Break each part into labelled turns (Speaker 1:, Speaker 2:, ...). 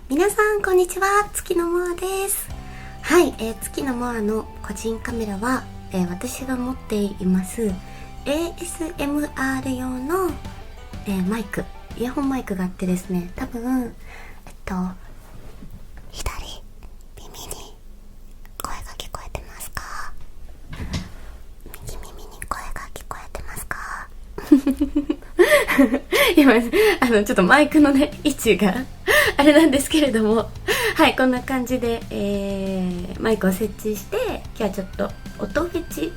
Speaker 1: 皆さんこんにちは、月野もあです。はい、月野もあの個人カメラは、私が持っています ASMR 用の、マイク、イヤホンマイクがあってですね、多分左耳に声が聞こえてますか？右耳に声が聞こえてますか？今ちょっとマイクのね位置があれなんですけれども、はい、こんな感じで、マイクを設置して、今日はちょっと音フェチ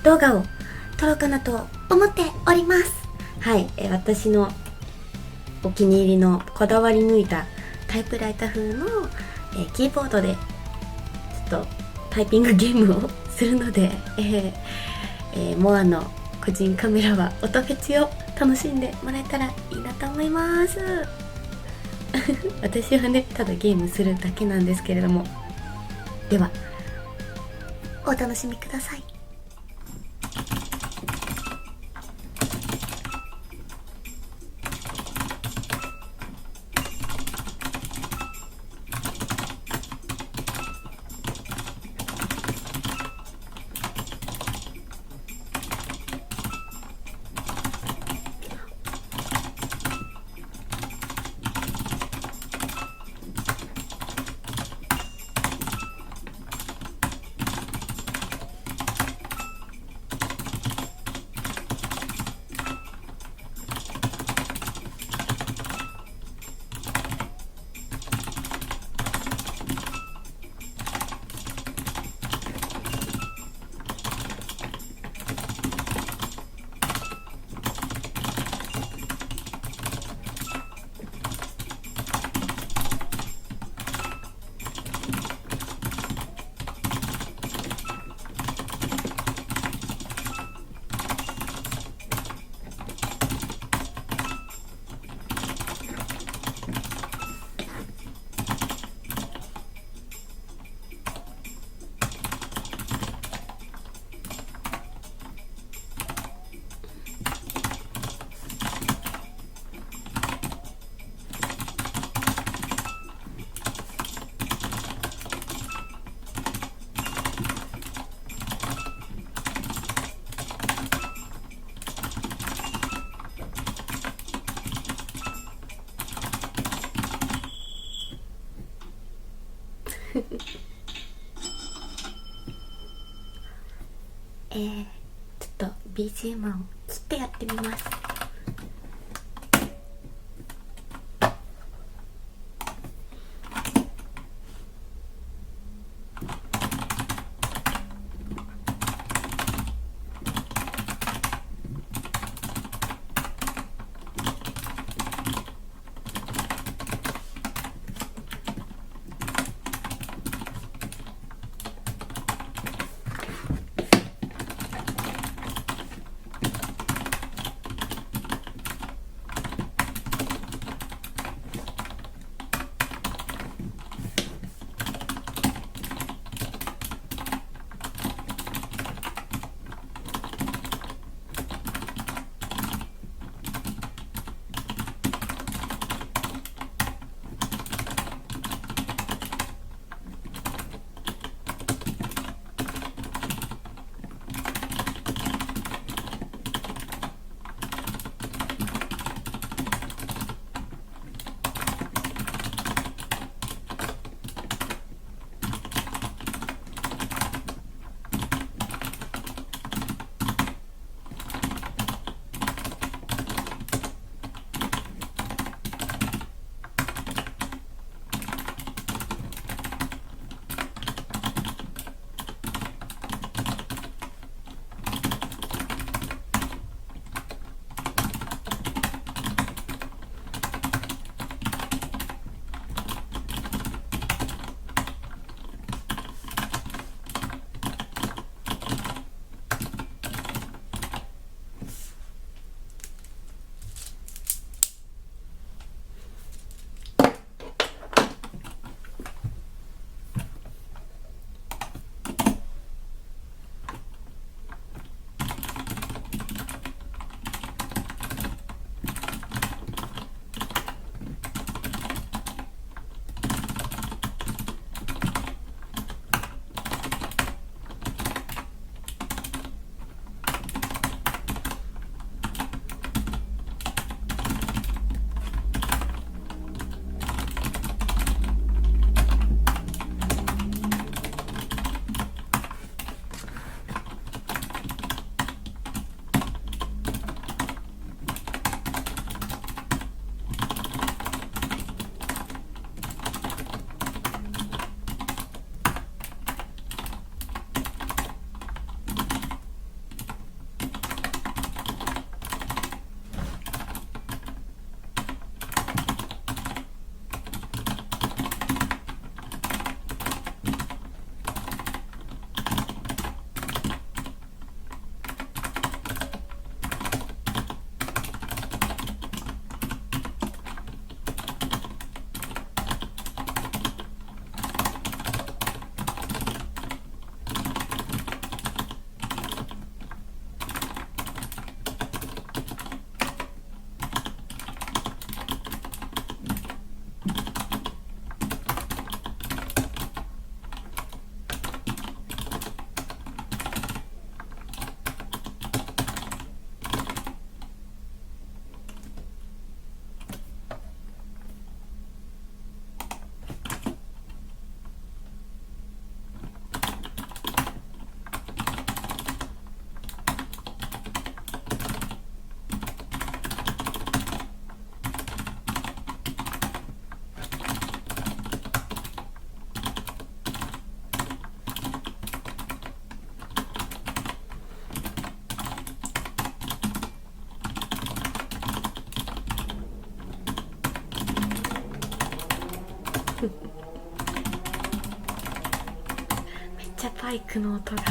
Speaker 1: 動画を撮ろうかなと思っております。はい、私のお気に入りのこだわり抜いたタイプライター風の、キーボードでちょっとタイピングゲームをするので、モアの個人カメラは音フェチを楽しんでもらえたらいいなと思います私はね、ただゲームするだけなんですけれども、ではお楽しみください。ちょっと BGM を切ってやってみます。めっちゃバイクの音が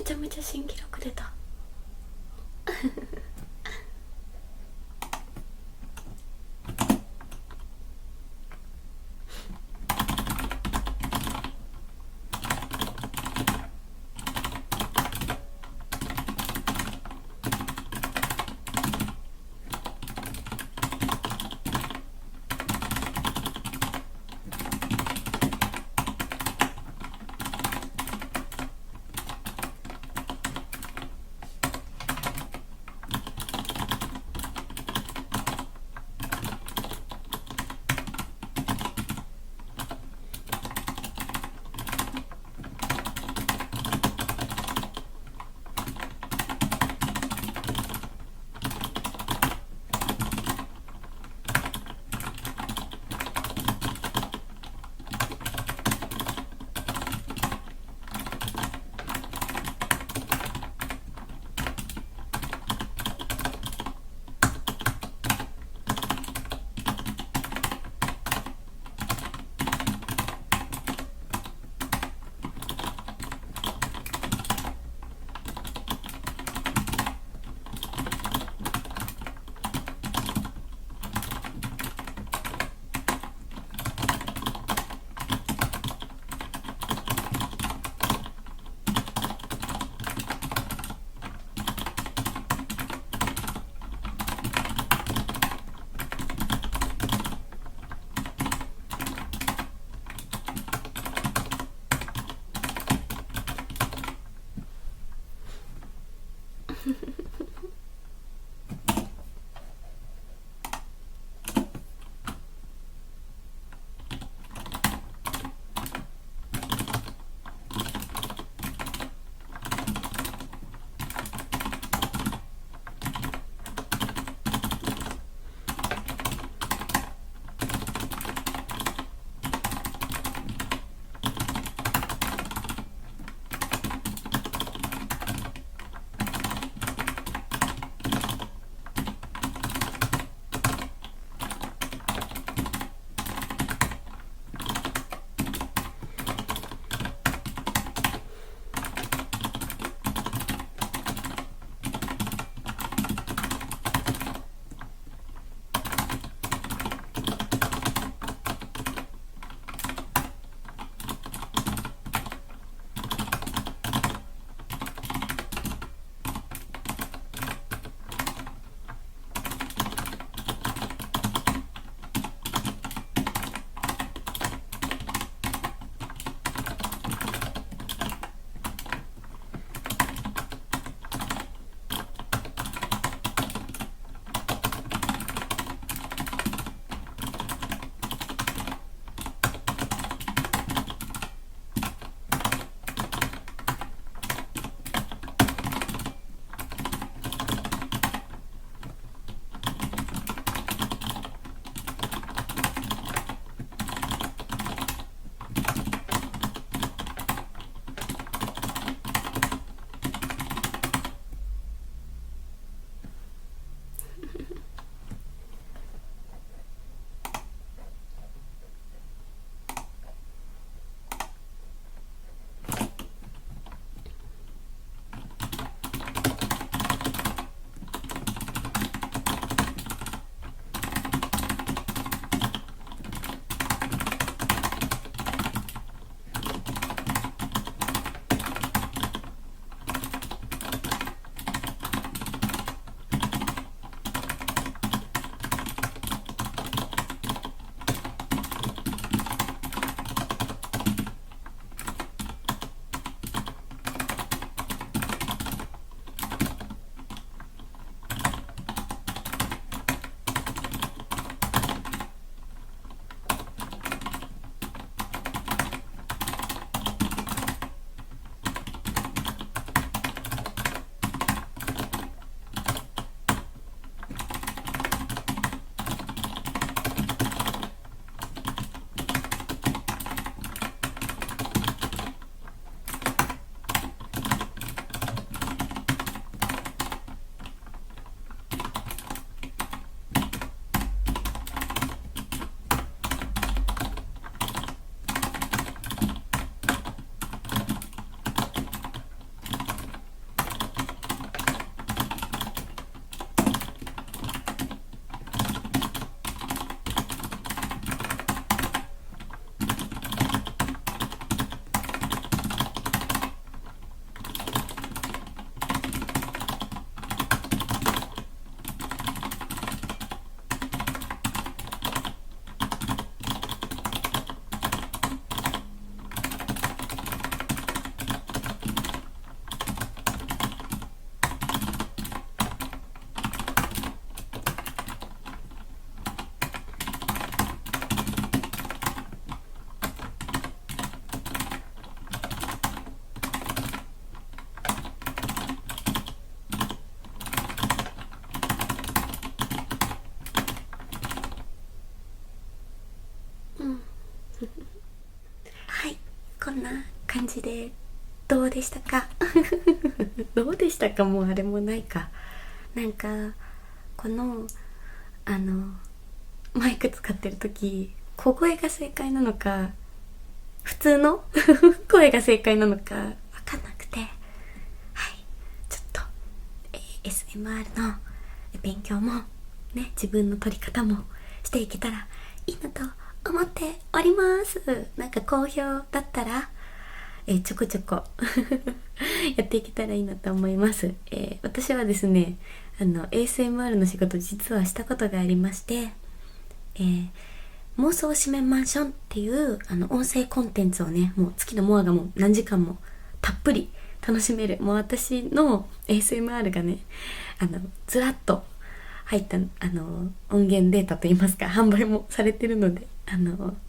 Speaker 1: めちゃめちゃ新記録出たこんな感じでどうでしたかどうでしたか、もうあれもないか。なんかこのマイク使ってる時、小声が正解なのか普通の声が正解なのか分かんなくて、はい、ちょっと、ASMR の勉強もね、自分の撮り方もしていけたらいいなと思っております。なんか好評だったら、ちょこちょこやっていけたらいいなと思います。私はですね、ASMR の仕事実はしたことがありまして、妄想推しメンマンションっていう音声コンテンツをね、もう月のモアがもう何時間もたっぷり楽しめる、もう私の ASMR がね、ずらっと入った音源データといいますか、販売もされてるので、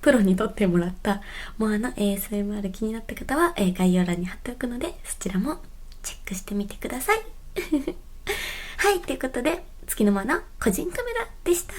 Speaker 1: プロに撮ってもらったモアの ASMR 気になった方は、概要欄に貼っておくので、そちらもチェックしてみてくださいはい、ということで月のモアの個人カメラでした